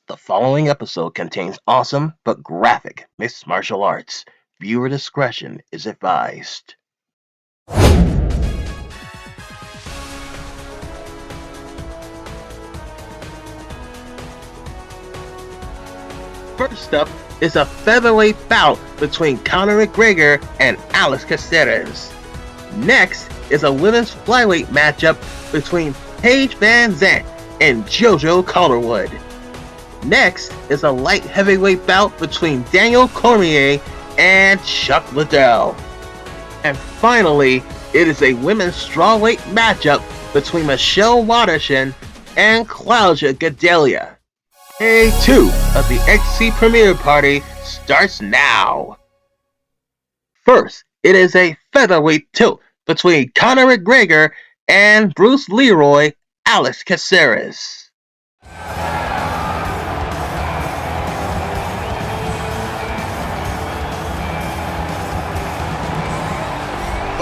The following episode contains awesome but graphic mixed martial arts. Viewer discretion is advised. First up is a featherweight bout between Conor McGregor and Alex Caceres. Next is a women's flyweight matchup between Paige Van Zandt and JoJo Calderwood. Next is a light heavyweight bout between Daniel Cormier and Chuck Liddell. And finally, it is a women's strawweight matchup between Michelle Waterson and Claudia Gadelha. Day 2 of the XC Premiere Party starts now. First, it is a featherweight tilt between Conor McGregor and Bruce Leroy Alex Caceres.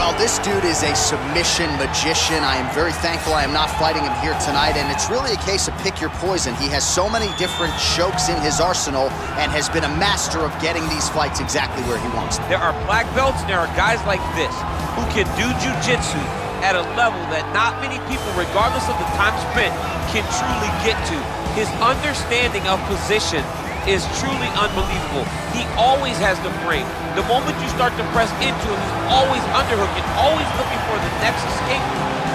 Well, this dude is a submission magician. I am very thankful I am not fighting him here tonight, and it's really a case of pick your poison. He has so many different chokes in his arsenal and has been a master of getting these fights exactly where he wants them. There are black belts and there are guys like this who can do jiu-jitsu at a level that not many people, regardless of the time spent, can truly get to. His understanding of position is truly unbelievable. He always has the frame. The moment you start to press into him, he's always underhooking, always looking for the next escape,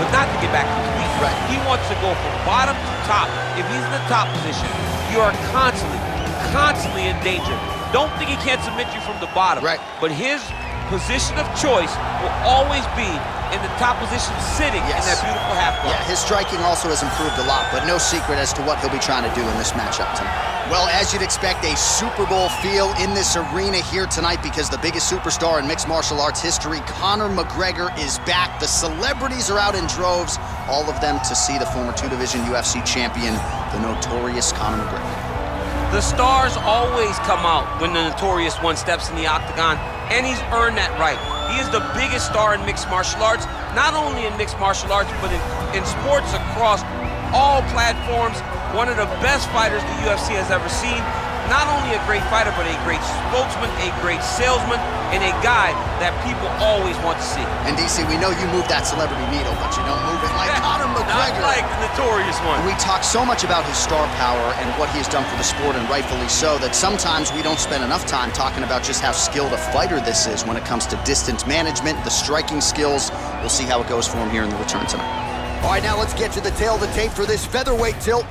but not to get back to his feet. Right. He wants to go from bottom to top. If he's in the top position, you are constantly in danger. Don't think he can't submit you from the bottom. Right. But his position of choice will always be in the top position, sitting in that beautiful half guard. Yeah, his striking also has improved a lot, but no secret as to what he'll be trying to do in this matchup tonight. Well, as you'd expect, a Super Bowl feel in this arena here tonight because the biggest superstar in mixed martial arts history, Conor McGregor, is back. The celebrities are out in droves, all of them to see the former two-division UFC champion, the notorious Conor McGregor. The stars always come out when the notorious one steps in the octagon, and he's earned that right. He is the biggest star in mixed martial arts, not only in mixed martial arts, but in sports across all platforms. One of the best fighters the UFC has ever seen. Not only a great fighter, but a great spokesman, a great salesman, and a guy that people always want to see. And DC, we know you move that celebrity needle, but you don't move it like Conor McGregor. Not like the notorious one. We talk so much about his star power and what he has done for the sport, and rightfully so, that sometimes we don't spend enough time talking about just how skilled a fighter this is when it comes to distance management, the striking skills. We'll see how it goes for him here in the return tonight. All right, now let's get to the tail of the tape for this featherweight tilt.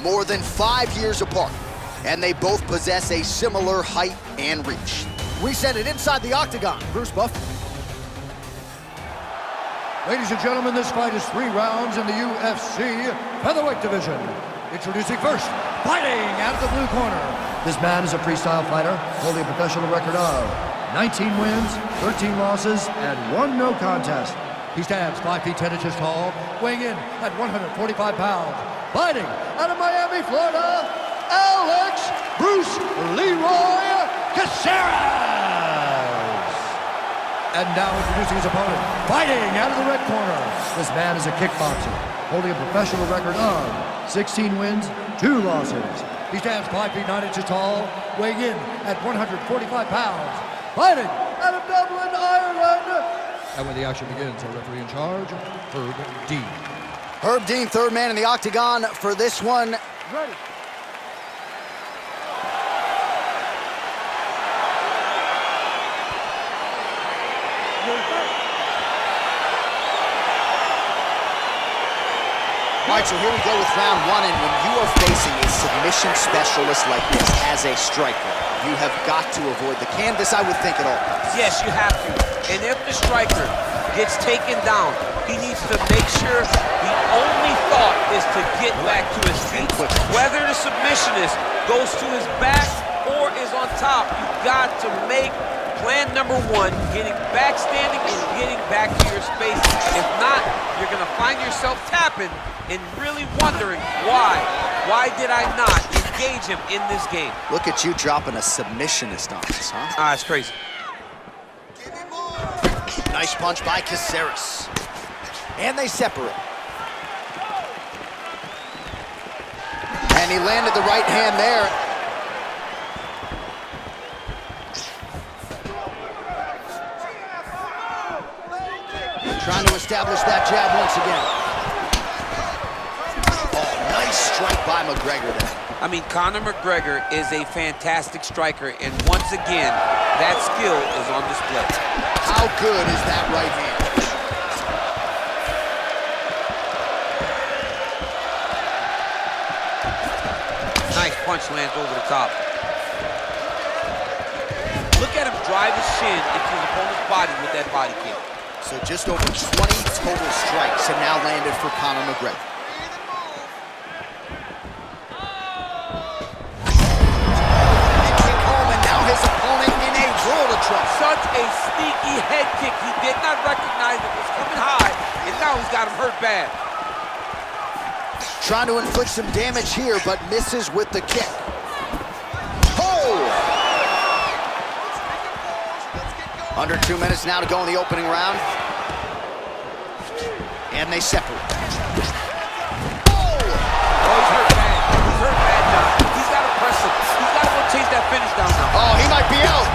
More than 5 years apart, and they both possess a similar height and reach. We send it inside the octagon. Bruce Buff. Ladies and gentlemen, this fight is 3 rounds in the UFC featherweight division. Introducing first, fighting out of the blue corner. This man is a freestyle fighter, holding a professional record of 19 wins, 13 losses, and 1 no contest. He stands 5 feet 10 inches tall, weighing in at 145 pounds. Fighting out of Miami, Florida, Alex Bruce Leroy Caceres. And now introducing his opponent, fighting out of the red corner. This man is a kickboxer, holding a professional record of 16 wins, 2 losses. He stands 5 feet 9 inches tall, weighing in at 145 pounds. Fighting out of Dublin, Ireland. And when the action begins, our referee in charge, Herb Dean. Herb Dean, third man in the octagon for this one. Ready. All right, so here we go with round 1, and when you are facing a submission specialist like this as a striker, you have got to avoid the canvas, I would think, at all costs. Yes, you have to. And if the striker gets taken down, he needs to make sure the only thought is to get back to his feet. Whether the submissionist goes to his back or is on top, you've got to make plan number 1, getting back standing and getting back to your space. If not, you're going to find yourself tapping and really wondering why. Why did I not engage him in this game? Look at you dropping a submissionist on us, huh? Ah, it's crazy. Nice punch by Caceres. And they separate. And And he landed the right hand there. Trying to establish that jab once again. Oh, nice strike by McGregor there. I mean, Conor McGregor is a fantastic striker, and once again, that skill is on display. How good is that right hand? Nice punch lands over the top. Look at him drive his shin into his opponent's body with that body kick. So just over 20 total strikes have now landed for Conor McGregor. Kick home, and now his opponent in a world of trouble. Such a sneaky head kick. He did not recognize it was coming high, and now he's got him hurt bad. Trying to inflict some damage here, but misses with the kick. Oh! Under 2 minutes now to go in the opening round. And they separate. Oh! Oh, he's hurt bad. He's hurt bad now. He's got to press him. He's got to go chase that finish down now. Oh, he might be out.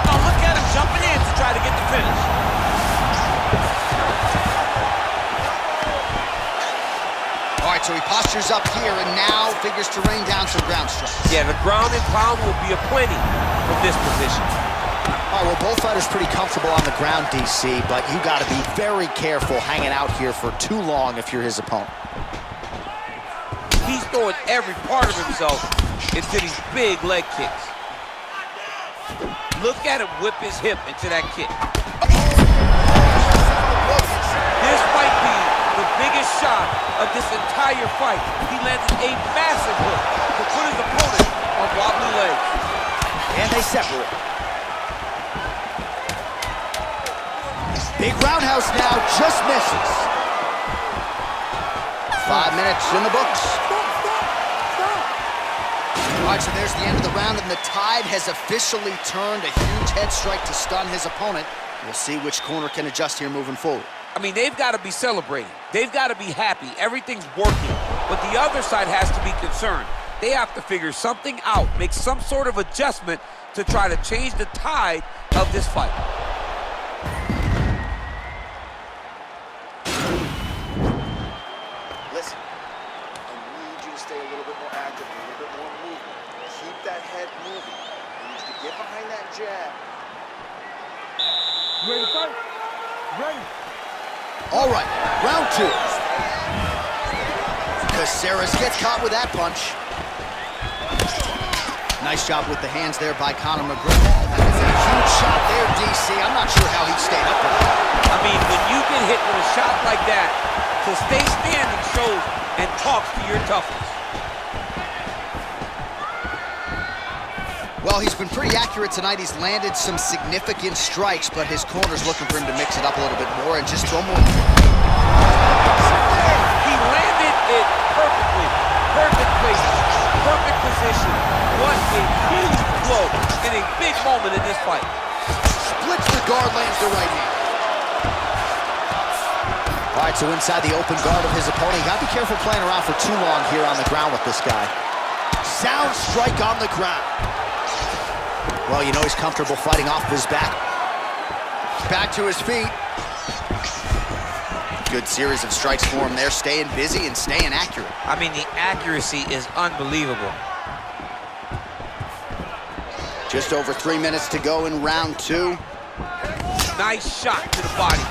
Oh, look at him jumping in to try to get the finish. All right, so he postures up here and now figures to rain down some ground strikes. Yeah, the ground and pound will be aplenty from this position. All right, well, both fighters pretty comfortable on the ground, DC, but you got to be very careful hanging out here for too long if you're his opponent. He's throwing every part of himself into these big leg kicks. Look at him whip his hip into that kick. This might be the biggest shot of this entire fight. He landed a massive hook to put his opponent on wobbly legs. And they separate. Big roundhouse now, just misses. 5 minutes in the books. All right, so there's the end of the round, and the tide has officially turned. A huge head strike to stun his opponent. We'll see which corner can adjust here moving forward. I mean, they've got to be celebrating. They've got to be happy. Everything's working. But the other side has to be concerned. They have to figure something out, make some sort of adjustment to try to change the tide of this fight. Listen, I need you to stay a little bit more active, a little bit more movement. Keep that head moving. I need you to get behind that jab. Ready to fight? Ready. All right, round 2. Caceres gets caught with that punch. Nice job with the hands there by Conor McGregor. That is a huge shot there, DC. I'm not sure how he stayed up with it. I mean, when you get hit with a shot like that, to stay standing shows and talks to your toughness. Well, he's been pretty accurate tonight. He's landed some significant strikes, but his corner's looking for him to mix it up a little bit more and just throw more. He landed it perfectly. Perfect placement, perfect position. What a huge blow in a big moment in this fight. Splits the guard, lands the right hand. All right, so inside the open guard of his opponent. You gotta be careful playing around for too long here on the ground with this guy. Sound strike on the ground. Well, you know he's comfortable fighting off of his back. Back to his feet. Good series of strikes for him there, staying busy and staying accurate. I mean, the accuracy is unbelievable. Just over 3 minutes to go in round 2. Nice shot to the body.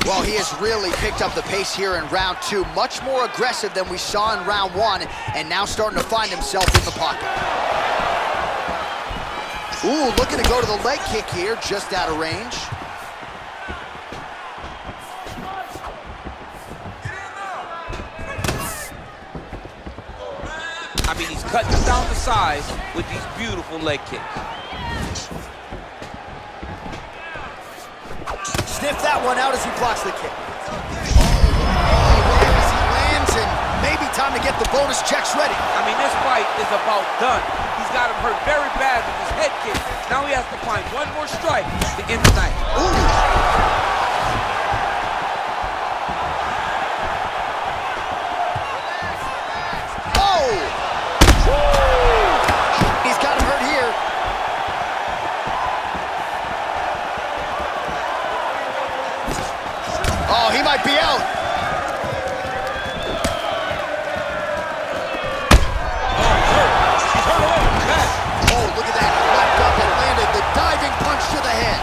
Well, he has really picked up the pace here in round 2. Much more aggressive than we saw in round 1, and now starting to find himself in the pocket. Ooh, looking to go to the leg kick here, just out of range. I mean, he's cutting down the size with these beautiful leg kicks. Sniff that one out as he blocks the kick. As he lands, and maybe time to get the bonus checks ready. I mean, this fight is about done. He's got him hurt very bad with his head kick. Now he has to find one more strike to end the night. Ooh. Oh, he might be out. Oh, look at that. Leapt up and landed the diving punch to the head.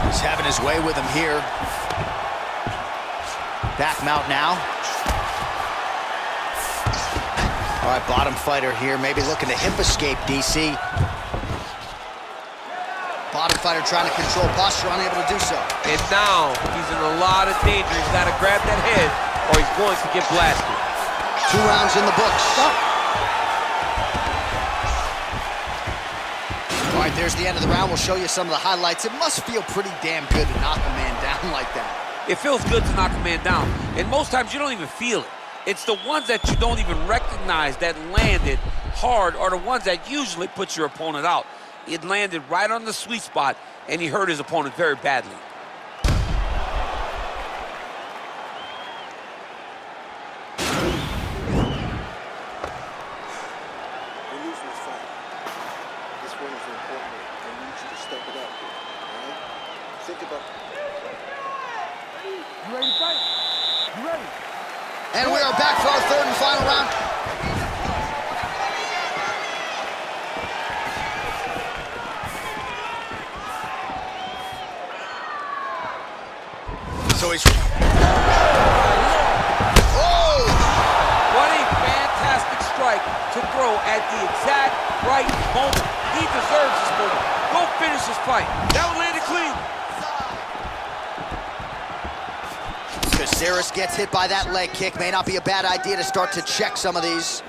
He's having his way with him here. Back mount now. All right, bottom fighter here, maybe looking to hip escape, DC. Bottom fighter trying to control posture, unable to do so. And now he's in a lot of danger. He's got to grab that head or he's going to get blasted. 2 rounds in the books. All right, there's the end of the round. We'll show you some of the highlights. It must feel pretty damn good to knock a man down like that. It feels good to knock a man down. And most times you don't even feel it. It's the ones that you don't even recognize that landed hard are the ones that usually put your opponent out. It landed right on the sweet spot, and he hurt his opponent very badly. You're losing this fight. This one is important. I need you to step it up. All right? Think about it. You ready to fight? You ready? And we are back for our 3rd and final round. So he's... Oh! What a fantastic strike to throw at the exact right moment. He deserves this moment. Go finish this fight. That one landed clean. Caceres gets hit by that leg kick. May not be a bad idea to start to check some of these.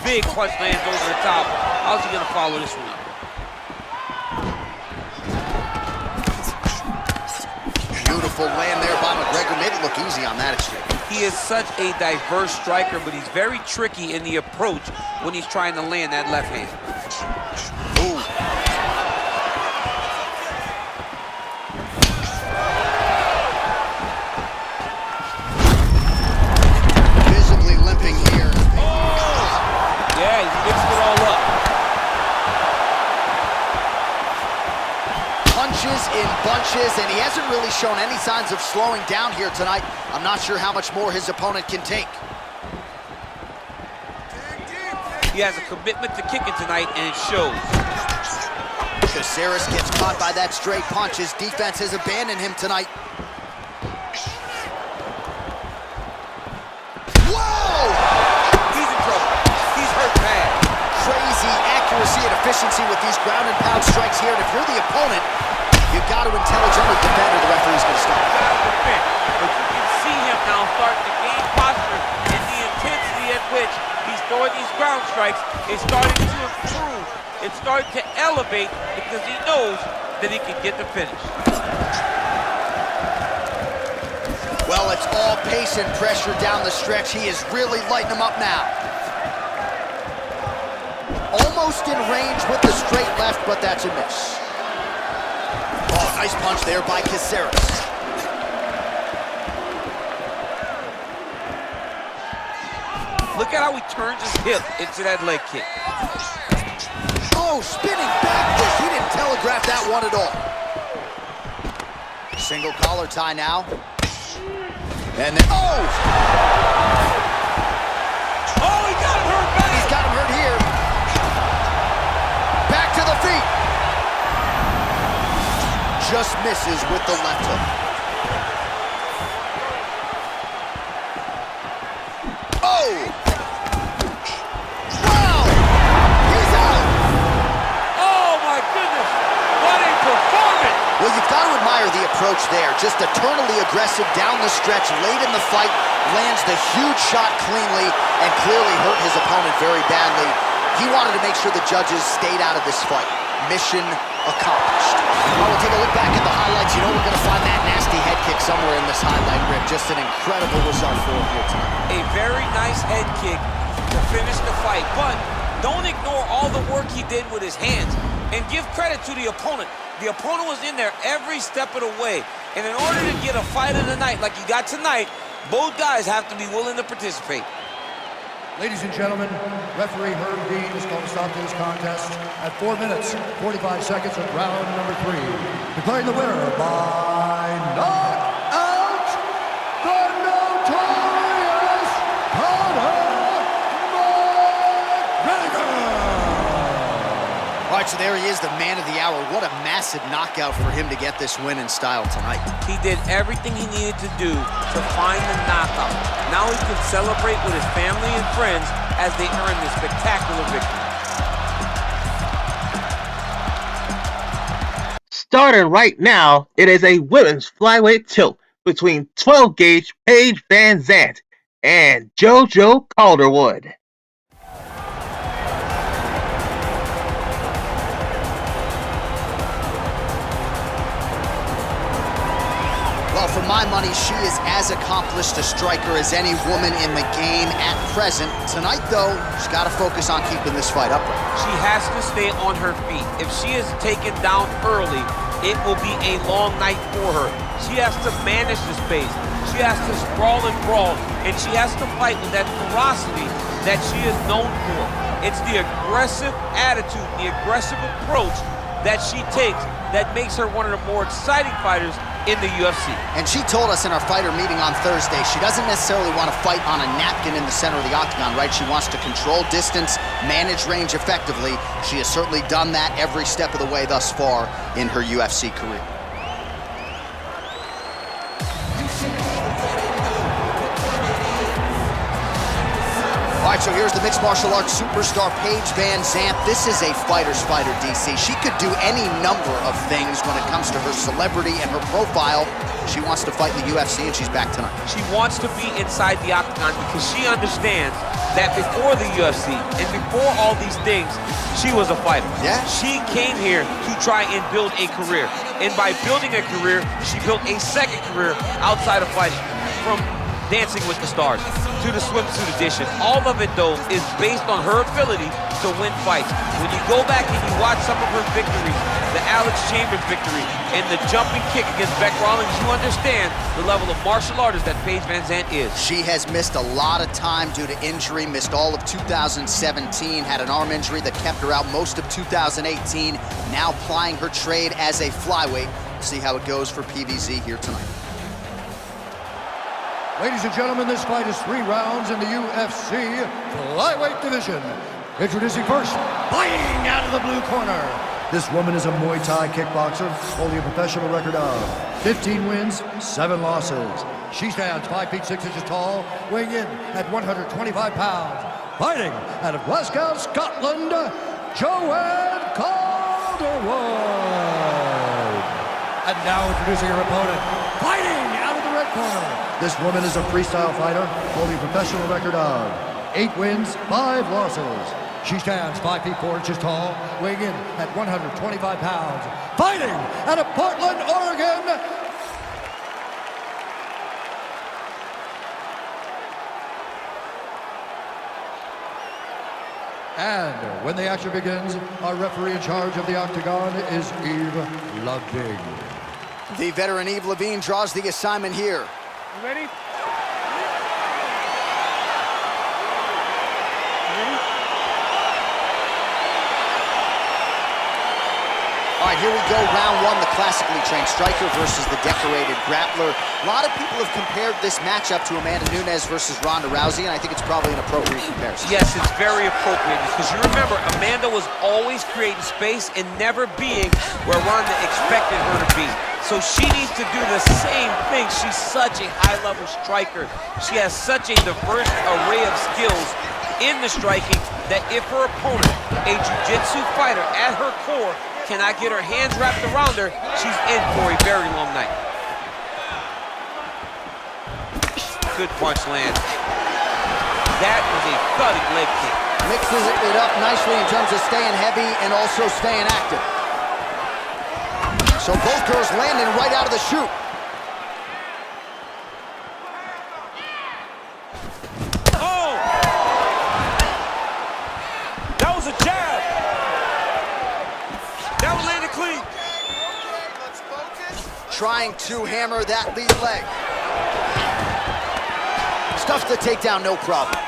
Big punch lands over the top. How's he going to follow this one up? Beautiful land there by McGregor. Made it look easy on that exchange. He is such a diverse striker, but he's very tricky in the approach when he's trying to land that left hand. Ooh. Visibly limping here. Yeah, he's mixed it all up. Punches in bunches, and he hasn't really shown any signs of slowing down here tonight. I'm not sure how much more his opponent can take. He has a commitment to kicking tonight, and it shows. Caceres gets caught by that straight punch. His defense has abandoned him tonight. Whoa! He's in trouble. He's hurt bad. Crazy accuracy and efficiency with these ground and pound strikes here. And if you're the opponent, you've got to intelligently defend or the referee's going to stop. Got to defend. But you can see him now starting to gain posture, and the intensity at which he's throwing these ground strikes is starting to improve. It's starting to elevate because he knows that he can get the finish. Well, it's all pace and pressure down the stretch. He is really lighting them up now. Almost in range with the straight left, but that's a miss. Oh, nice punch there by Caceres. Look at how he turns his hip into that leg kick. Oh, spinning backwards. He didn't telegraph that one at all. Single collar tie now. And then, oh! Oh, he got him hurt back. He's got him hurt here. Back to the feet. Just misses with the left hook. Oh! Wow! He's out! Oh, my goodness. What a performance. Well, you've got to admire the approach there. Just eternally aggressive down the stretch, late in the fight, lands the huge shot cleanly, and clearly hurt his opponent very badly. He wanted to make sure the judges stayed out of this fight. Mission accomplished. Well, we'll take a look back at the highlights. You know we're going to find that nasty head kick somewhere in this highlight rip. Just an incredible result for him here tonight. A very nice head kick to finish the fight, but don't ignore all the work he did with his hands, and give credit to the opponent. The opponent was in there every step of the way, and in order to get a fight of the night like you got tonight, both guys have to be willing to participate. Ladies and gentlemen, referee Herb Dean is going to stop this contest at 4 minutes, 45 seconds of round number 3. Declaring the winner by knockout, the notorious Conor McGregor! All right, so there he is, the man of the hour. What a massive knockout for him to get this win in style tonight. He did everything he needed to do to find the knockout. Now he can celebrate with his family and friends as they earn this spectacular victory. Starting right now, it is a women's flyweight tilt between 12-gauge Paige Van Zandt and JoJo Calderwood. Well, for my money, she is as accomplished a striker as any woman in the game at present. Tonight, though, she's got to focus on keeping this fight upright. She has to stay on her feet. If she is taken down early, it will be a long night for her. She has to manage the space. She has to sprawl and brawl, and she has to fight with that ferocity that she is known for. It's the aggressive attitude, the aggressive approach that she takes that makes her one of the more exciting fighters in the UFC. And she told us in our fighter meeting on Thursday, she doesn't necessarily want to fight on a napkin in the center of the octagon, right? She wants to control distance, manage range effectively. She has certainly done that every step of the way thus far in her UFC career. All right, so here's the mixed martial arts superstar Paige Van Zandt. This is a fighter's fighter, DC. She could do any number of things when it comes to her celebrity and her profile. She wants to fight in the UFC, and she's back tonight. She wants to be inside the octagon because she understands that before the UFC and before all these things, she was a fighter. Yeah. She came here to try and build a career. And by building a career, she built a second career outside of fighting. From Dancing with the Stars to the swimsuit edition. All of it, though, is based on her ability to win fights. When you go back and you watch some of her victories, the Alex Chambers victory and the jumping kick against Beck Rawlings, you understand the level of martial artist that Paige Van Zandt is. She has missed a lot of time due to injury, missed all of 2017, had an arm injury that kept her out most of 2018, now plying her trade as a flyweight. See how it goes for PVZ here tonight. Ladies and gentlemen, this fight is 3 rounds in the UFC flyweight division. Introducing first, fighting out of the blue corner. This woman is a Muay Thai kickboxer, holding a professional record of 15 wins, 7 losses. She stands 5 feet 6 inches tall, weighing in at 125 pounds. Fighting out of Glasgow, Scotland, Joanne Calderwood. And now introducing her opponent, fighting out of the red corner. This woman is a freestyle fighter, holding a professional record of 8 wins, 5 losses. She stands 5 feet 4 inches tall, weighing in at 125 pounds. Fighting out of Portland, Oregon. And when the action begins, our referee in charge of the octagon is Yves Lavigne. The veteran Yves Lavigne draws the assignment here. You ready? All right, here we go, round 1, the classically trained striker versus the decorated grappler. A lot of people have compared this matchup to Amanda Nunes versus Ronda Rousey, and I think it's probably an appropriate comparison. Yes, it's very appropriate because you remember Amanda was always creating space and never being where Ronda expected her to be. So she needs to do the same thing. She's such a high-level striker. She has such a diverse array of skills in the striking that if her opponent, a jiu-jitsu fighter at her core, cannot get her hands wrapped around her, she's in for a very long night. Good punch land. That was a thudding leg kick. Mixes it up nicely in terms of staying heavy and also staying active. So both girls landing right out of the chute. Oh! That was a jab. That one landed clean. Trying to hammer that lead leg. Stuffs the takedown, no problem.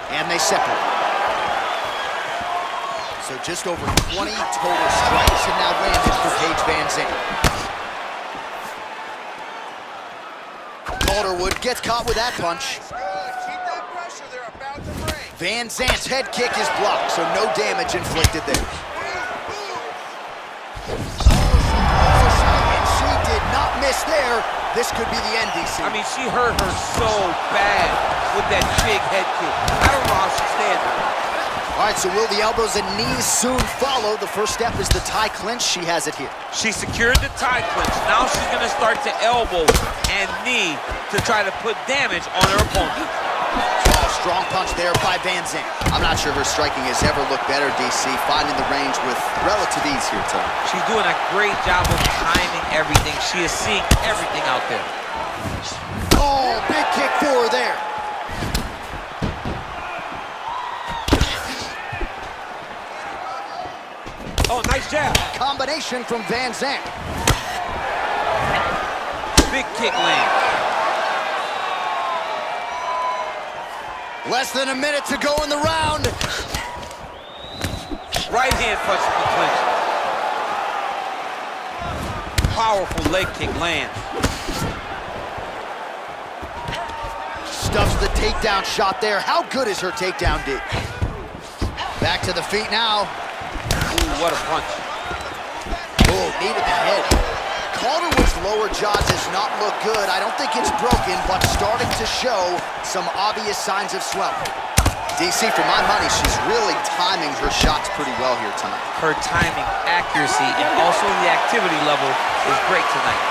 And they separate. So just over 20 total strikes have now landed for Paige VanZant. Calderwood gets caught with that punch. VanZant's head kick is blocked, so no damage inflicted there. And she did not miss there. This could be the end, DC. I mean, she hurt her so bad with that big head kick. I don't know how she's standing. All right, so will the elbows and knees soon follow? The first step is the tie clinch. She has it here. She secured the tie clinch. Now she's going to start to elbow and knee to try to put damage on her opponent. Oh, strong punch there by VanZant. I'm not sure her striking has ever looked better, DC, finding the range with relative ease here tonight. She's doing a great job of timing everything. She is seeing everything out there. Oh, big kick for her there. Oh, nice jab. Combination from VanZant. Big kick land. Less than a minute to go in the round. Right hand punch in the clinch. Powerful leg kick lands. Stuffs the takedown shot there. How good is her takedown, D? Back to the feet now. Ooh, what a punch. Oh, knee to the head. Calderwood's lower jaw does not look good. I don't think it's broken, but starting to show some obvious signs of swelling. DC, for my money, she's really timing her shots pretty well here tonight. Her timing, accuracy, and also the activity level is great tonight.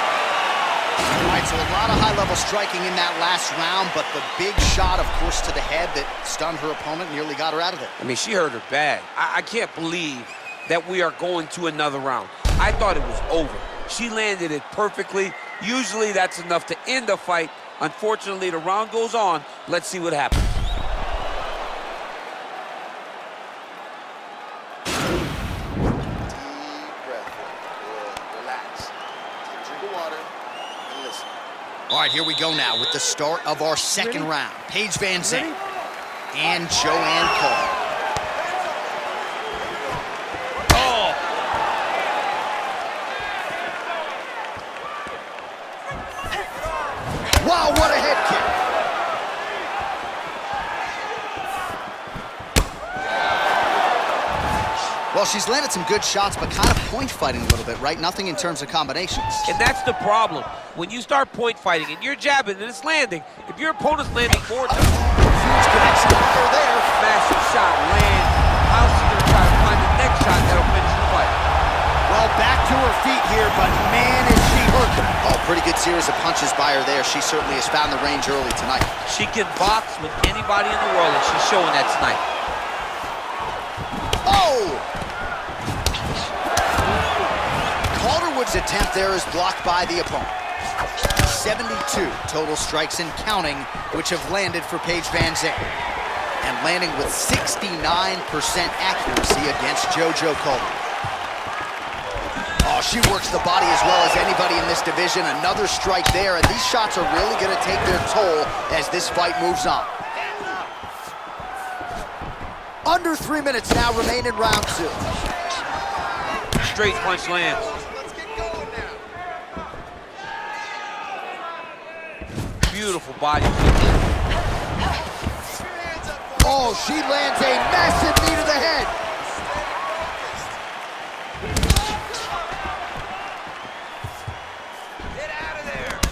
All right, so a lot of high-level striking in that last round, but the big shot, of course, to the head that stunned her opponent, nearly got her out of there. I mean, she hurt her bad. I can't believe that we are going to another round. I thought it was over. She landed it perfectly. Usually that's enough to end the fight. Unfortunately, the round goes on. Let's see what happens. Relax. Take a drink of water and listen. All right, here we go now with the start of our second round. Paige VanZant and Joanne Cole. Wow, what a head kick. Well, she's landed some good shots, but kind of point fighting a little bit, right? Nothing in terms of combinations. And that's the problem. When you start point fighting and you're jabbing and it's landing, if your opponent's landing more... Huge connection there. Massive shot lands. How's she going to try to find the next shot that'll finish the fight? Well, back to her feet here, but man, is she hurt. Oh, pretty good series of punches by her there. She certainly has found the range early tonight. She can box with anybody in the world, and she's showing that tonight. Oh! Calderwood's attempt there is blocked by the opponent. 72 total strikes and counting, which have landed for Paige VanZant. And landing with 69% accuracy against JoJo Calderwood. Oh, she works the body as well as anybody in this division. Another strike there, and these shots are really going to take their toll as this fight moves on. Under 3 minutes now remain in round two. Straight punch lands. Let's get going now. Beautiful body kick. Oh, she lands a massive knee to the head.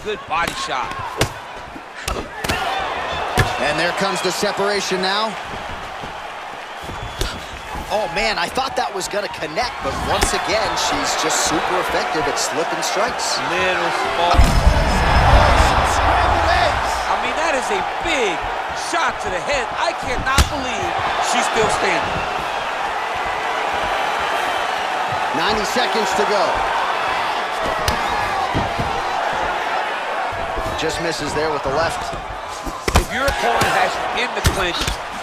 Good body shot. And there comes the separation now. Oh man, I thought that was gonna connect, but once again, she's just super effective at slipping strikes. Little small. I mean, that is a big shot to the head. I cannot believe she's still standing. 90 seconds to go. Just misses there with the left. If your opponent has you in the clinch,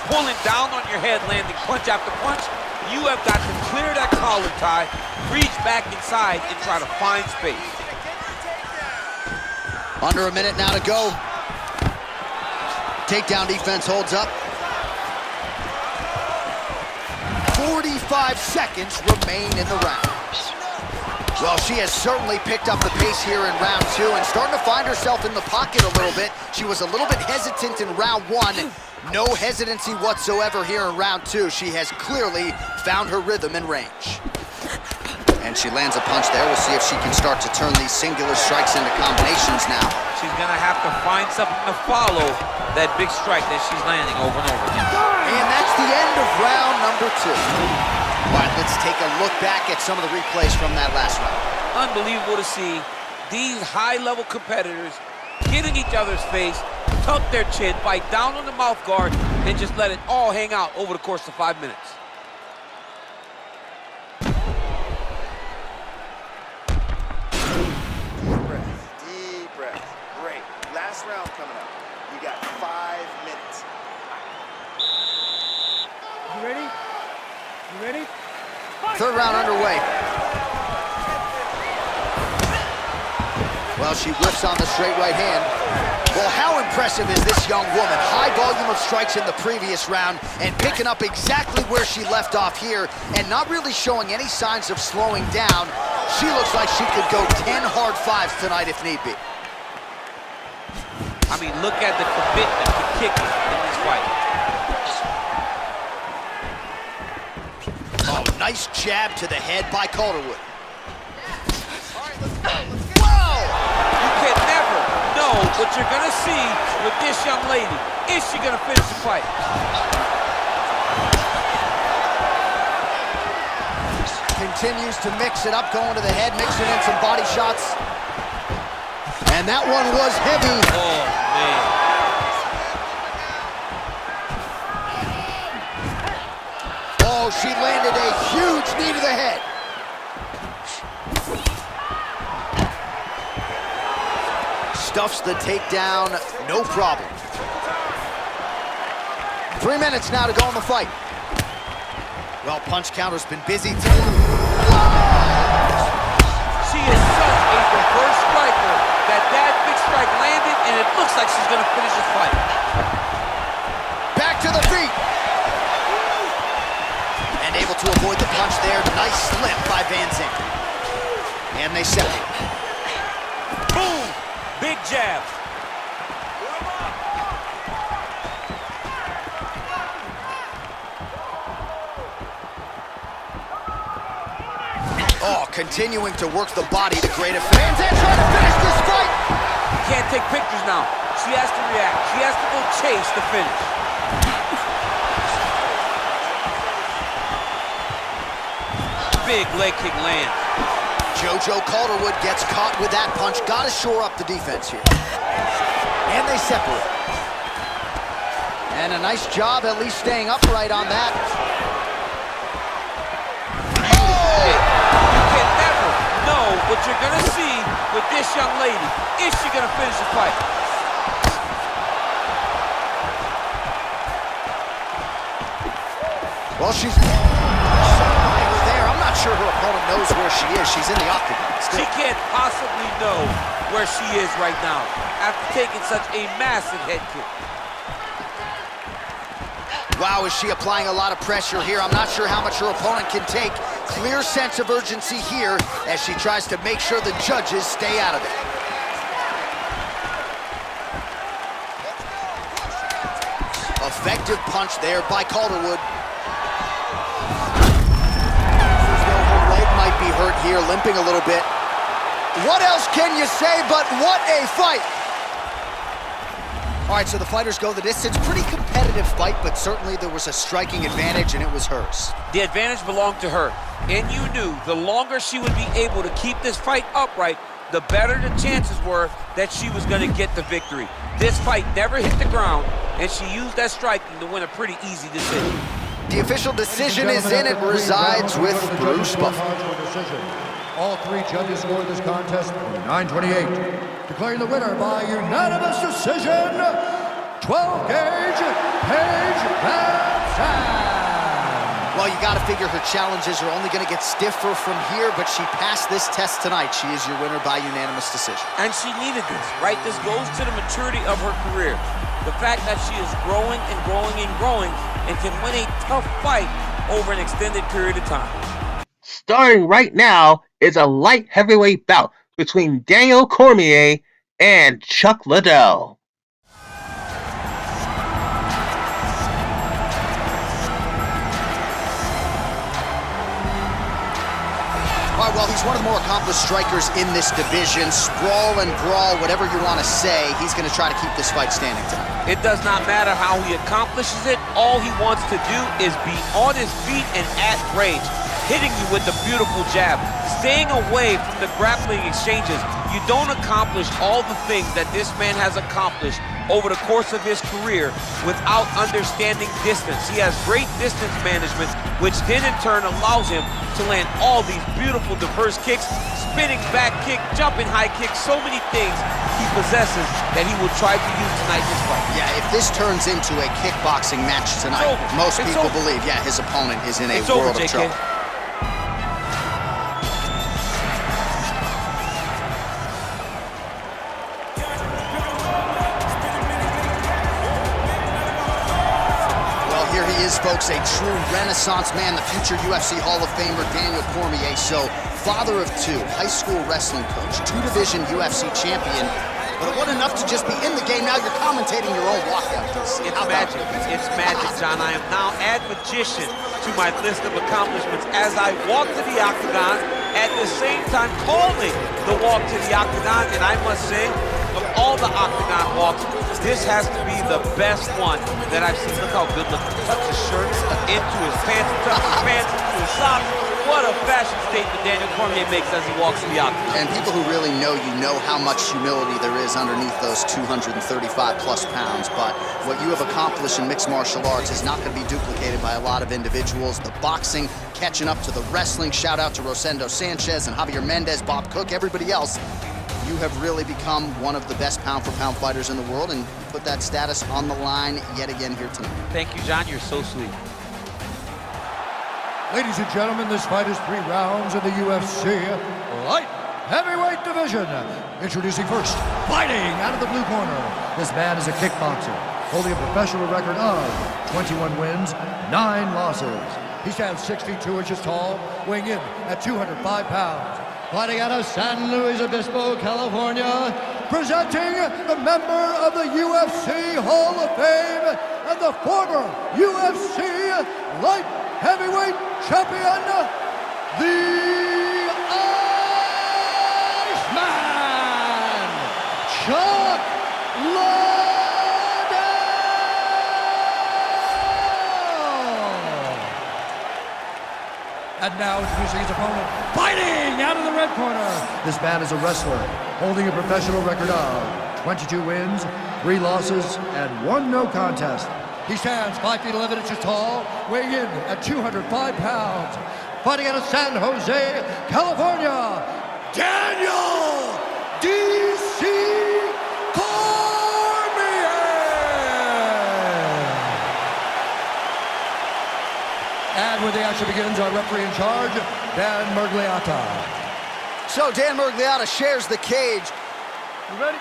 pulling down on your head, landing punch after punch, you have got to clear that collar tie, reach back inside, and try to find space. Under a minute now to go. Takedown defense holds up. 45 seconds remain in the round. Well, she has certainly picked up the pace here in round 2 and starting to find herself in the pocket a little bit. She was a little bit hesitant in round 1. No hesitancy whatsoever here in round 2. She has clearly found her rhythm and range. And she lands a punch there. We'll see if she can start to turn these singular strikes into combinations now. She's gonna have to find something to follow that big strike that she's landing over and over again. And that's the end of round number 2. All right, let's take a look back at some of the replays from that last round. Unbelievable to see these high-level competitors get in each other's face, tuck their chin, bite down on the mouth guard, and just let it all hang out over the course of 5 minutes. Deep breath. Great. Last round coming up. You got 5 minutes. You ready? You ready? Third round underway. Well, she whips on the straight right hand. Well, how impressive is this young woman? High volume of strikes in the previous round and picking up exactly where she left off here and not really showing any signs of slowing down. She looks like she could go 10 hard 5s tonight if need be. I mean, look at the commitment to kicking in this fight. Oh, nice jab to the head by Calderwood. Whoa! You can never know what you're gonna see with this young lady. Is she gonna finish the fight? Continues to mix it up, going to the head, mixing in some body shots. And that one was heavy. Oh, man. Oh, she landed a huge knee to the head. Stuffs the takedown, no problem. 3 minutes now to go in the fight. Well, punch counter's been busy. She is such a reverse striker that big strike landed, and it looks like she's gonna finish this fight. Back to the feet. And able to avoid the punch there. Nice slip by Van Zandt. And they separate. Boom! Big jab. Oh, continuing to work the body to great effect. Van Zandt trying to finish this fight. Can't take pictures now. She has to react. She has to go chase the finish. Big leg kick lands. JoJo Calderwood gets caught with that punch. Got to shore up the defense here. And they separate. And a nice job at least staying upright on that. You can never know what you're gonna see with this young lady. Is she gonna finish the fight? Well, she's there. I'm not sure her opponent knows where she is. She's in the octagon still. She can't possibly know where she is right now after taking such a massive head kick. Wow, is she applying a lot of pressure here? I'm not sure how much her opponent can take. Clear sense of urgency here as she tries to make sure the judges stay out of it. Effective punch there by Calderwood. Her leg might be hurt here, limping a little bit. What else can you say but what a fight? All right, so the fighters go the distance. Pretty competitive fight, but certainly there was a striking advantage, and it was hers. The advantage belonged to her, and you knew the longer she would be able to keep this fight upright, the better the chances were that she was going to get the victory. This fight never hit the ground, and she used that striking to win a pretty easy decision. The official decision is in. It resides with Bruce Buffer. All 3 judges scored this contest 9-28. Declaring the winner by unanimous decision, 12-gauge Paige Van Zandt. Well, you got to figure her challenges are only going to get stiffer from here, but she passed this test tonight. She is your winner by unanimous decision. And she needed this, right? This goes to the maturity of her career. The fact that she is growing and growing and growing and can win a tough fight over an extended period of time. Starting right now is a light heavyweight bout between Daniel Cormier and Chuck Liddell. All right, well, he's one of the more accomplished strikers in this division. Sprawl and brawl, whatever you want to say, he's going to try to keep this fight standing tonight. It does not matter how he accomplishes it. All he wants to do is be on his feet and at range, hitting you with the beautiful jab, staying away from the grappling exchanges. You don't accomplish all the things that this man has accomplished over the course of his career without understanding distance. He has great distance management, which then in turn allows him to land all these beautiful diverse kicks, spinning back kick, jumping high kick, so many things he possesses that he will try to use tonight in this fight. Yeah, if this turns into a kickboxing match tonight, most people believe, yeah, his opponent is in a world of trouble. Here he is, folks, a true renaissance man, the future UFC Hall of Famer, Daniel Cormier. So, father of two, high school wrestling coach, two-division UFC champion. But it wasn't enough to just be in the game. Now you're commentating your own walkout. It's magic. It's magic, John. I am now add magician to my list of accomplishments as I walk to the octagon, at the same time calling the walk to the octagon. And I must say, of all the octagon walks, this has to be the best one that I've seen. Look how good looking. Tucks his shirt into his pants, tucks his pants into his socks. What a fashion statement Daniel Cormier makes as he walks to the octagon. And people who really know you know how much humility there is underneath those 235 plus pounds. But what you have accomplished in mixed martial arts is not going to be duplicated by a lot of individuals. The boxing catching up to the wrestling. Shout out to Rosendo Sanchez and Javier Mendez, Bob Cook, everybody else. You have really become one of the best pound-for-pound fighters in the world, and you put that status on the line yet again here tonight. Thank you, John. You're so sweet. Ladies and gentlemen, this fight is 3 rounds in the UFC light heavyweight division. Introducing first, fighting out of the blue corner. This man is a kickboxer, holding a professional record of 21 wins, 9 losses. He stands 6 feet 2 inches tall, weighing in at 205 pounds. Fighting out of San Luis Obispo, California, presenting the member of the UFC Hall of Fame and the former UFC light heavyweight champion, the Iceman, Chuck Liddell. And now introducing his opponent, fighting out of the red corner. This man is a wrestler, holding a professional record of 22 wins, 3 losses, and 1 no contest. He stands 5 feet 11 inches tall, weighing in at 205 pounds. Fighting out of San Jose, California, Daniel D.C. Cormier. And when the action begins, our referee in charge, Dan Mergliata. So Dan Mergliata shares the cage. You ready?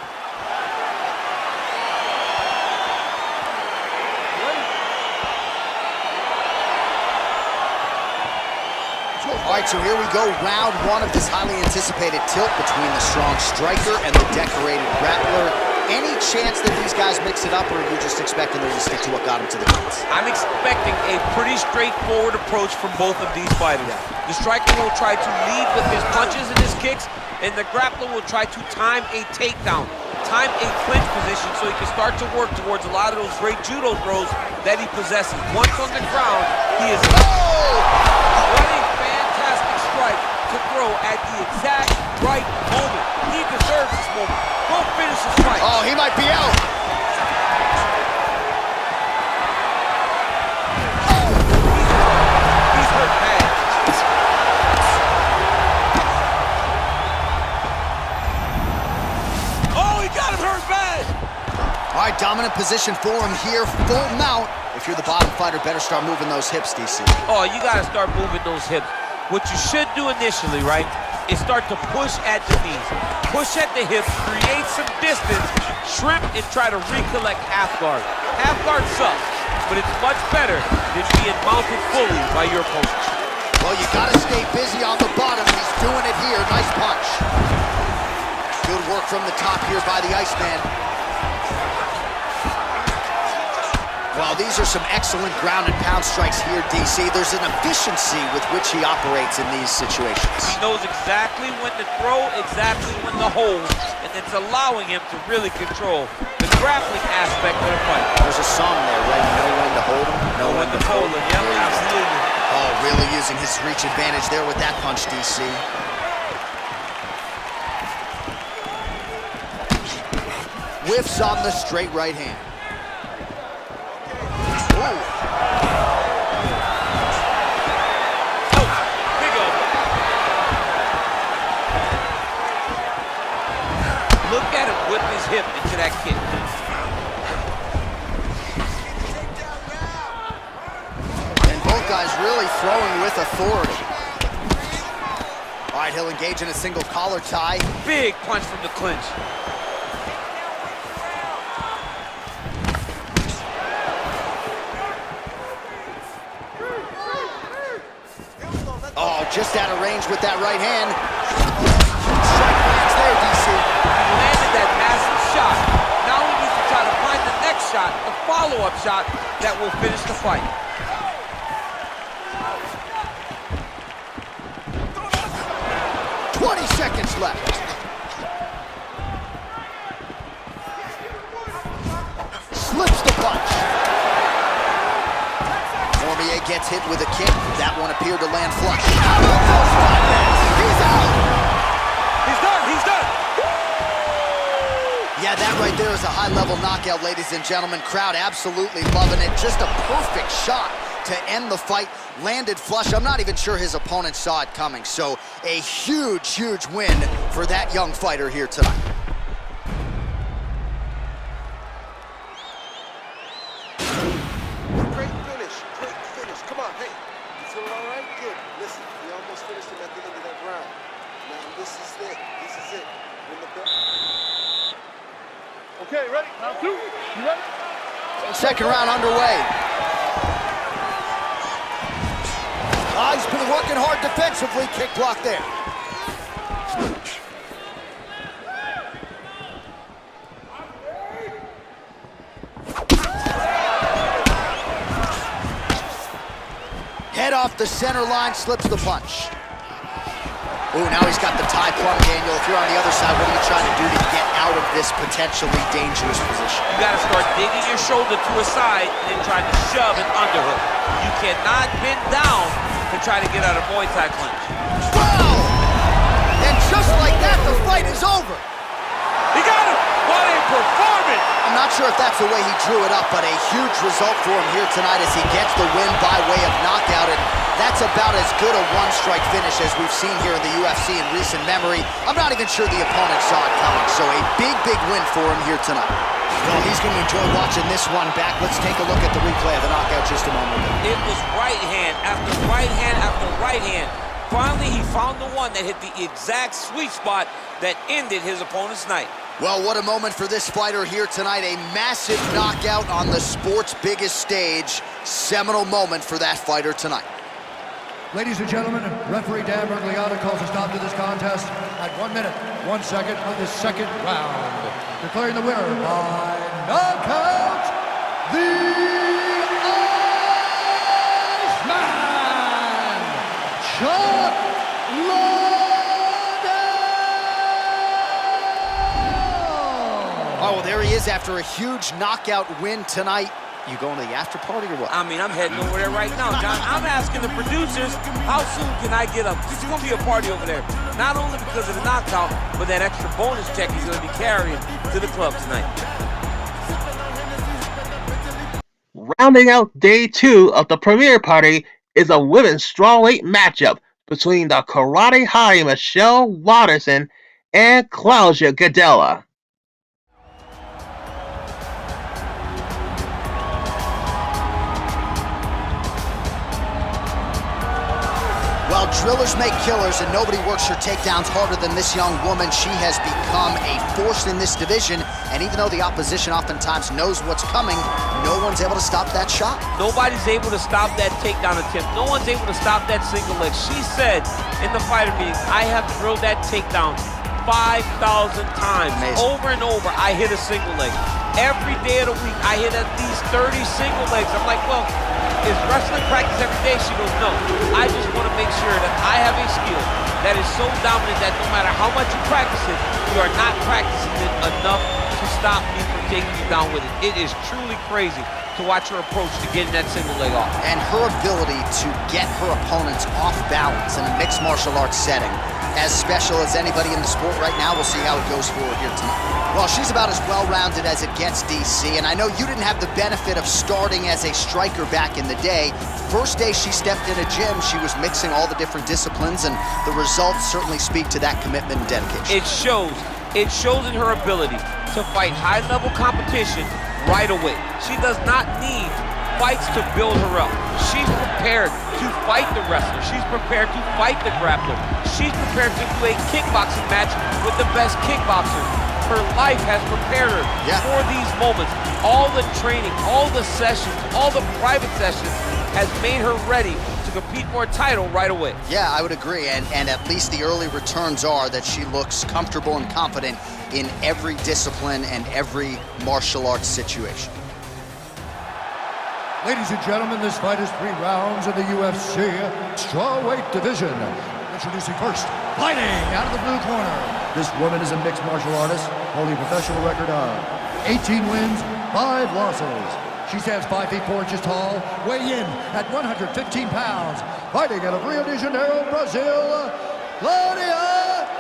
All right, so here we go, round 1 of this highly anticipated tilt between the strong striker and the decorated grappler. Any chance that these guys mix it up, or are you just expecting them to stick to what got them to the guns? I'm expecting a pretty straightforward approach from both of these fighters. The striker will try to lead with his punches and his kicks, and the grappler will try to time a takedown, time a clinch position so he can start to work towards a lot of those great judo throws that he possesses. Once on the ground, he is... to throw at the exact right moment. He deserves this moment. Go finish this fight. Oh, he might be out. He's hurt bad. Oh, he got him hurt bad. All right, dominant position for him here, full mount. If you're the bottom fighter, better start moving those hips, DC. Oh, you got to start moving those hips. What you should do initially, right, is start to push at the knees. Push at the hips, create some distance, shrimp, and try to recollect half guard. Half guard sucks. but it's much better than being mounted fully by your opponent. Well, you gotta stay busy on the bottom. He's doing it here. Nice punch. Good work from the top here by the Iceman. Well, these are some excellent ground and pound strikes here, DC. There's an efficiency with which he operates in these situations. He knows exactly when to throw, exactly when to hold, and it's allowing him to really control the grappling aspect of the fight. There's a song there, right? Know when to hold him, Know when to hold him. Yep, absolutely. Oh, really using his reach advantage there with that punch, DC. Whiffs on the straight right hand. Ooh. Oh, big elbow. Look at him whip his hip into that kick. And both guys really throwing with authority. All right, he'll engage in a single collar tie. Big punch from the clinch. Oh, just out of range with that right hand. Strike lands there, DC. He landed that massive shot. Now he needs to try to find the next shot, the follow-up shot that will finish the fight. Seconds left. Slips the punch. Cormier gets hit with a kick. That one appeared to land flush. He's out. He's done. He's done. Yeah, that right there is a high-level knockout, ladies and gentlemen. Crowd absolutely loving it. Just a perfect shot to end the fight. Landed flush. I'm not even sure his opponent saw it coming. So a huge, huge win for that young fighter here tonight. Great finish. Great finish. Come on, hey. You feeling all right? Good. Listen, we almost finished him at the end of that round. Now this is it. This is it. Win the belt. Okay, ready? Round 2. You ready? Second round underway. He's been working hard defensively. Kick block there. Head off the center line, slips the punch. Ooh, now he's got the tie plum, Daniel. If you're on the other side, what are you trying to do to get out of this potentially dangerous position? You got to start digging your shoulder to a side and then trying to shove an underhook. You cannot bend down to try to get out of Muay Thai clinch. Wow! And just like that, the fight is over. He got him! What a performance! I'm not sure if that's the way he drew it up, but a huge result for him here tonight as he gets the win by way of knockout. And that's about as good a one-strike finish as we've seen here in the UFC in recent memory. I'm not even sure the opponent saw it coming, so a big, big win for him here tonight. Well, he's going to enjoy watching this one back. Let's take a look at the replay of the knockout just a moment ago. It was right hand after right hand after right hand. Finally, he found the one that hit the exact sweet spot that ended his opponent's night. Well, what a moment for this fighter here tonight. A massive knockout on the sport's biggest stage. Seminal moment for that fighter tonight. Ladies and gentlemen, referee Dan Bergliata calls a stop to this contest at 1 minute, 1 second of the second round. Declaring the winner by knockout, the Iceman, Chuck Liddell! Oh, well, there he is after a huge knockout win tonight. You going to the after party or what? I mean, I'm heading over there right now, John. I'm asking the producers, how soon can I get up? There's going to be a party over there. Not only because of the knockout, but that extra bonus check he's going to be carrying to the club tonight. Rounding out day 2 of the premiere party is a women's strawweight matchup between the Karate Hottie Michelle Waterson and Claudia Gadelha. Well, Well, drillers make killers, and nobody works her takedowns harder than this young woman. She has become a force in this division, and even though the opposition oftentimes knows what's coming, no one's able to stop that shot. Nobody's able to stop that takedown attempt. No one's able to stop that single leg. She said in the fighter meeting, I have drilled that takedown 5,000 times. Amazing. Over and over, I hit a single leg. Every day of the week, I hit at least 30 single legs. I'm like, well, is wrestling practice every day? She goes, no. I just want to make sure that I have a skill that is so dominant that no matter how much you practice it, you are not practicing it enough to stop me from taking you down with it. It is truly crazy to watch her approach to getting that single leg off. And her ability to get her opponents off balance in a mixed martial arts setting, as special as anybody in the sport right now. We'll see how it goes for her here tonight. Well, she's about as well-rounded as it gets, DC, and I know you didn't have the benefit of starting as a striker back in the day. First day she stepped in a gym, she was mixing all the different disciplines, and the results certainly speak to that commitment and dedication. It shows. It shows in her ability to fight high-level competition right away. She does not need fights to build her up. She's prepared to fight the wrestler. She's prepared to fight the grappler. She's prepared to do a kickboxing match with the best kickboxer. Her life has prepared her for these moments. All the training, all the sessions, all the private sessions has made her ready to compete for a title right away. Yeah, I would agree, and at least the early returns are that she looks comfortable and confident in every discipline and every martial arts situation. Ladies and gentlemen, this fight is 3 rounds in the UFC strawweight division. Introducing first, fighting out of the blue corner. This woman is a mixed martial artist, holding a professional record of 18 wins, 5 losses. She stands 5 feet 4 inches tall, weigh in at 115 pounds. Fighting out of Rio de Janeiro, Brazil, Gadelha.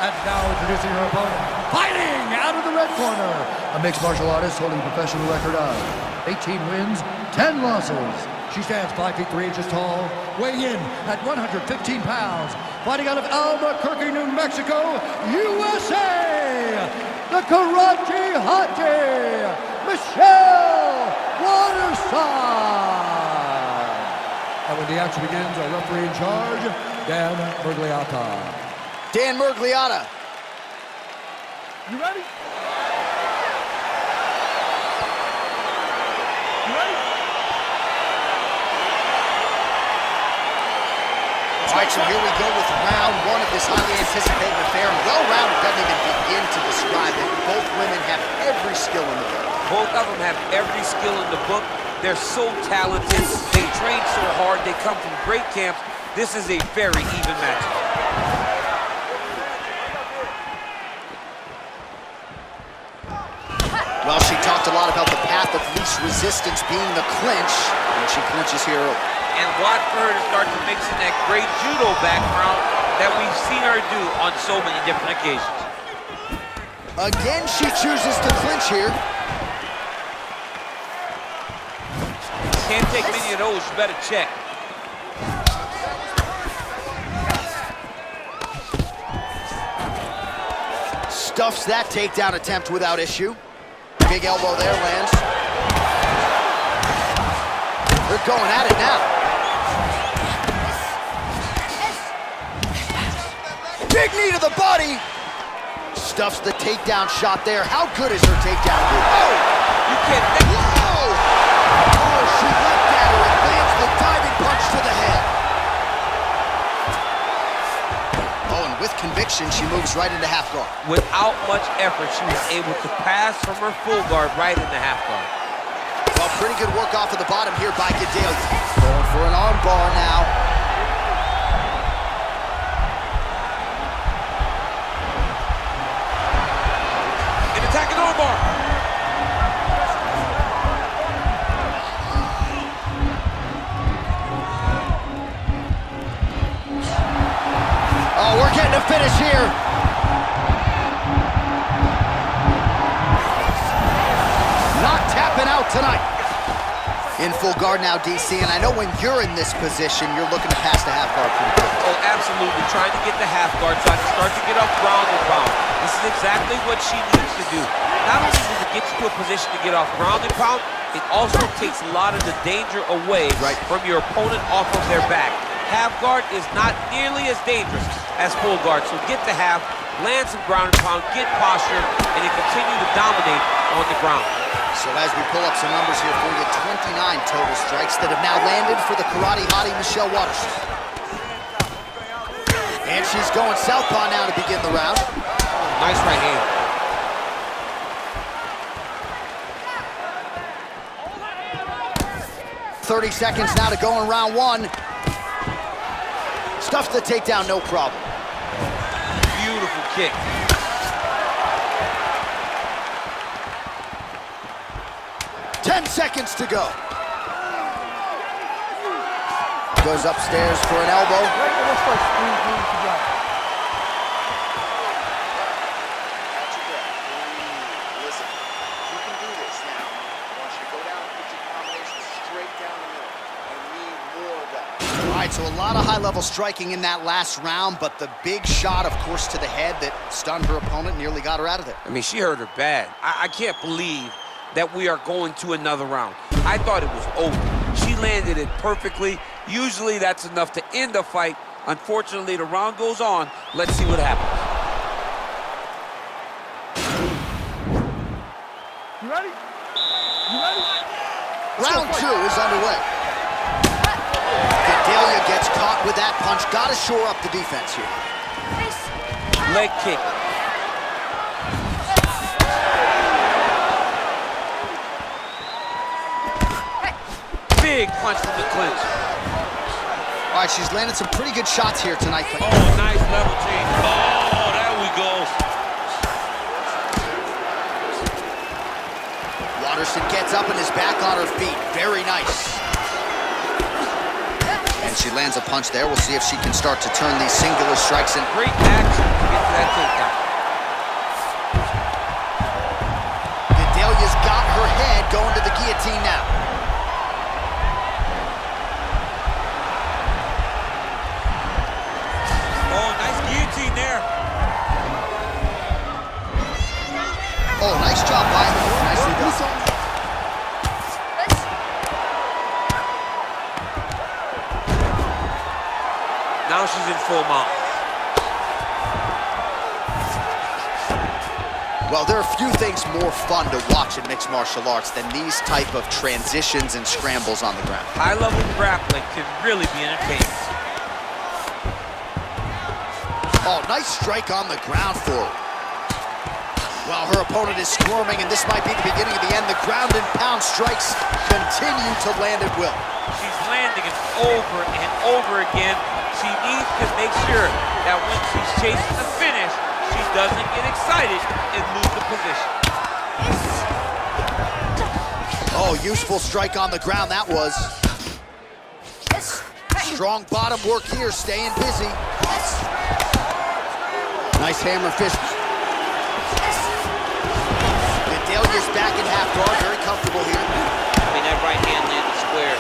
And now introducing her opponent, fighting out of the red corner, a mixed martial artist holding a professional record of 18 wins, 10 losses. She stands 5 feet 3 inches tall, weigh in at 115 pounds, fighting out of Albuquerque, New Mexico, USA, the Karate Hottie, Michelle Waterson. And when the action begins, our referee in charge, Dan Mergliata. Dan Mergliata. You ready? You ready? All right, so here we go with round 1 of this highly anticipated affair. Well-rounded doesn't even begin to describe it. Both women have every skill in the book. Both of them have every skill in the book. They're so talented. They train so hard. They come from great camps. This is a very even matchup. Well, she talked a lot about the path of least resistance being the clinch, and she clinches here early. And watch for her to start to mix in that great judo background that we've seen her do on so many different occasions. Again, she chooses to clinch here. Can't take many of those, you better check. Stuffs that takedown attempt without issue. Big elbow there, lands. They're going at it now. Big knee to the body. Stuffs the takedown shot there. How good is her takedown? Oh! You can't think. Whoa! Oh, she leapt at her and lands the diving punch to the head. Oh, and with conviction, she moves right into half guard. Without much effort, she was able to pass from her full guard right into half guard. Well, pretty good work off of the bottom here by Gadelha. Going for an arm bar now. Attacking armbar. Oh, we're getting a finish here. Not tapping out tonight. In full guard now, DC, and I know when you're in this position, you're looking to pass the half guard pretty quick. Oh, absolutely. Trying to get the half guard so I can start to get up ground and pound. This is exactly what she needs to do. not only does it get you to a position to get off ground and pound, it also takes a lot of the danger away from your opponent off of their back. Half guard is not nearly as dangerous as full guard, so get the half, land some ground and pound, get posture, and then continue to dominate on the ground. So as we pull up some numbers here for you, 29 total strikes that have now landed for the karate hottie, Michelle Waterson. And she's going southpaw now to begin the round. Nice right hand. 30 seconds now to go in round one. Stuffs the takedown, no problem. Beautiful kick. Ten seconds to go. Goes upstairs for an elbow. Listen, you can do this now. I want you to go down and put your combination straight down the middle. I need more of that. All right, so a lot of high-level striking in that last round, but the big shot, of course, to the head that stunned her opponent, nearly got her out of there. I mean, she hurt her bad. I can't believe that we are going to another round. I thought it was over. She landed it perfectly. Usually that's enough to end a fight. Unfortunately, the round goes on. Let's see what happens. You ready? You ready? Round two is underway. Gadelha gets caught with that punch. Got to shore up the defense here. Leg kick. Big punch from the clinch. All right, she's landed some pretty good shots here tonight. Oh, nice level change. Oh, there we go. Waterson gets up and is back on her feet. Very nice. And she lands a punch there. We'll see if she can start to turn these singular strikes in. Great action to get to that takedown. Gadelha's got her head going to the guillotine now. Oh, nice guillotine there. Oh, nice job by her. Nicely done. Now she's in full mount. Well, there are few things more fun to watch in mixed martial arts than these type of transitions and scrambles on the ground. High-level grappling can really be entertaining. Oh, nice strike on the ground for her. While her opponent is squirming, and this might be the beginning of the end, the ground and pound strikes continue to land at will. She's landing it over and over again. She needs to make sure that when she's chasing the finish, she doesn't get excited and lose the position. Oh, useful strike on the ground that was. Strong bottom work here, staying busy. Nice hammer fist. Gadelha's back in half guard, very comfortable here. I mean, that right hand landed square.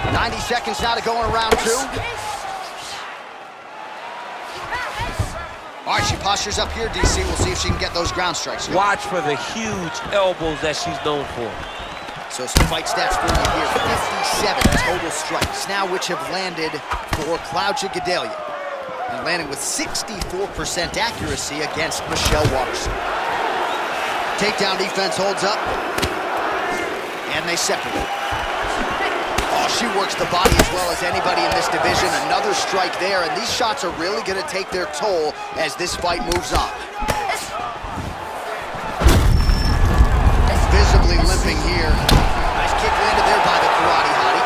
90 seconds now to go in round two. All right, she postures up here, DC. We'll see if she can get those ground strikes. Watch for the huge elbows that she's known for. So some fight stats for you here. 57 total strikes now, which have landed for Claudia Gadelha. And landing with 64% accuracy against Michelle Waterson. Takedown defense holds up. And they separate. Oh, she works the body as well as anybody in this division. Another strike there, and these shots are really going to take their toll as this fight moves on. Visibly limping here. Nice kick landed there by the karate hottie.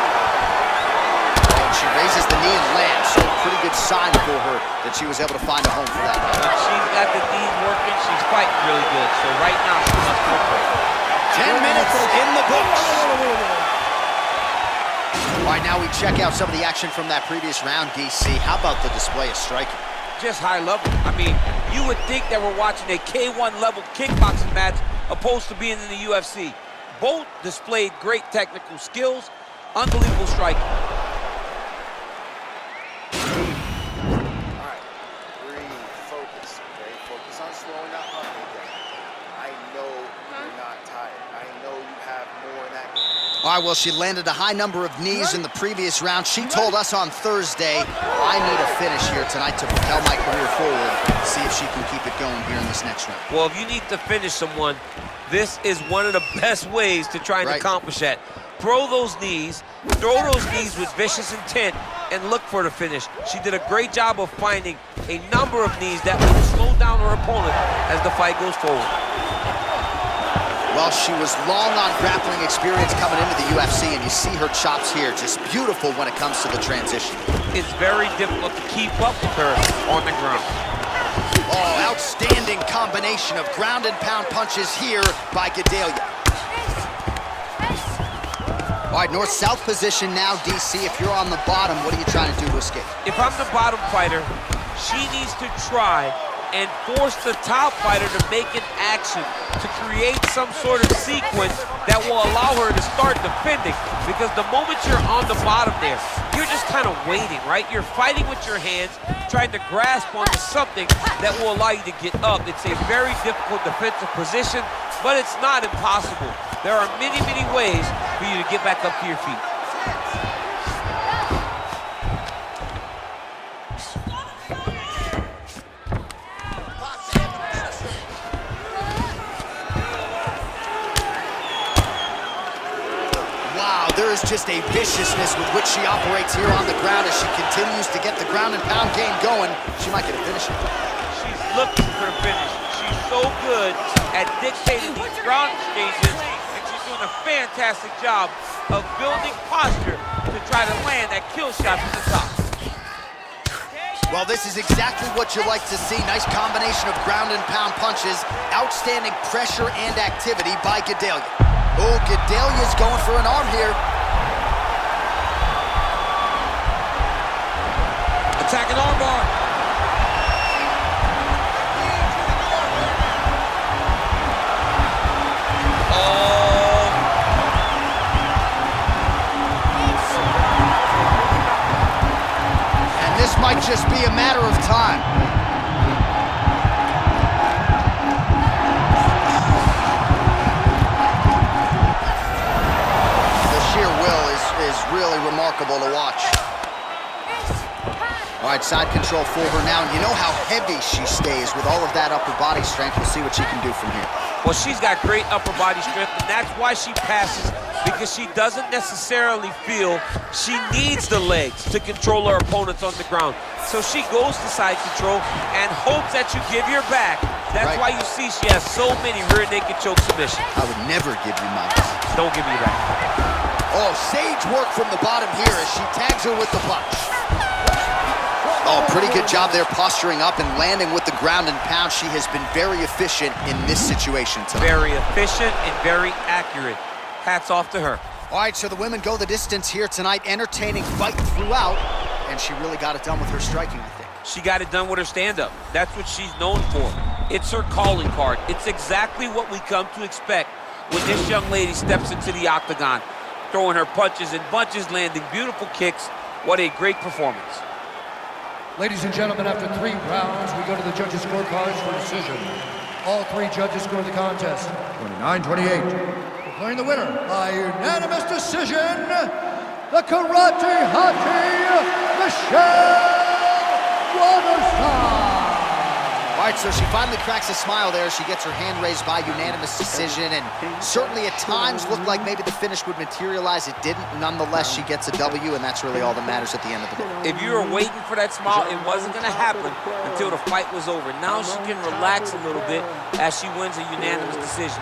And she raises the knee and lands, so pretty good sign for her that she was able to find a home for that. When she's got the knees working, she's fighting really good. So right now, she must go for it. 10 minutes in the books. All right, now we check out some of the action from that previous round, DC. How about the display of striking? Just high level. I mean, you would think that we're watching a K1 level kickboxing match opposed to being in the UFC. Both displayed great technical skills, unbelievable striking. All right, breathe, focus, okay? Focus on slowing down. All right, well, she landed a high number of knees in the previous round. She told us on Thursday, I need a finish here tonight to propel my career forward, see if she can keep it going here in this next round. Well, if you need to finish someone, this is one of the best ways to try and accomplish that. Throw those knees, throw those knees with vicious intent, and look for the finish. She did a great job of finding a number of knees that will slow down her opponent as the fight goes forward. Well, she was long on grappling experience coming into the UFC, and you see her chops here, just beautiful when it comes to the transition. It's very difficult to keep up with her on the ground. Oh, outstanding combination of ground and pound punches here by Gadelha. All right, north-south position now, DC. If you're on the bottom, what are you trying to do to escape? If I'm the bottom fighter, she needs to try and force the top fighter to make an action to create some sort of sequence that will allow her to start defending. Because the moment you're on the bottom there, you're just kind of waiting, right? You're fighting with your hands, trying to grasp onto something that will allow you to get up. It's a very difficult defensive position, but it's not impossible. There are many, many ways for you to get back up to your feet. There is just a viciousness with which she operates here on the ground as she continues to get the ground and pound game going. She might get a finish. She's looking for a finish. She's so good at dictating these ground exchanges, and she's doing a fantastic job of building posture to try to land that kill shot from the top. Well, this is exactly what you like to see. Nice combination of ground and pound punches. Outstanding pressure and activity by Gadelha. Oh, Gadelha's going for an arm here. Attacking armbar. Oh. And this might just be a matter of time. Really remarkable to watch. All right, side control for her now. You know how heavy she stays with all of that upper body strength. We'll see what she can do from here. Well, she's got great upper body strength, and that's why she passes, because she doesn't necessarily feel she needs the legs to control her opponents on the ground. So she goes to side control and hopes that you give your back. That's why you see she has so many rear naked choke submissions. I would never give you my back. Don't give me your back. Oh, sage work from the bottom here as she tags her with the punch. Oh, pretty good job there posturing up and landing with the ground and pound. She has been very efficient in this situation tonight. Very efficient and very accurate. Hats off to her. All right, so the women go the distance here tonight. Entertaining fight throughout, and she really got it done with her striking, I think. She got it done with her stand-up. That's what she's known for. It's her calling card. It's exactly what we come to expect when this young lady steps into the octagon. Throwing her punches and bunches, landing beautiful kicks. What a great performance. Ladies and gentlemen, after 3 rounds, we go to the judges' scorecards for decision. All 3 judges score the contest 29-28. Declaring the winner by unanimous decision, the Karate Hottie, Michelle Waterson. All right, so she finally cracks a smile there. She gets her hand raised by unanimous decision, and certainly at times looked like maybe the finish would materialize. It didn't. Nonetheless, she gets a W, and that's really all that matters at the end of the day. If you were waiting for that smile, it wasn't going to happen until the fight was over. Now she can relax a little bit as she wins a unanimous decision.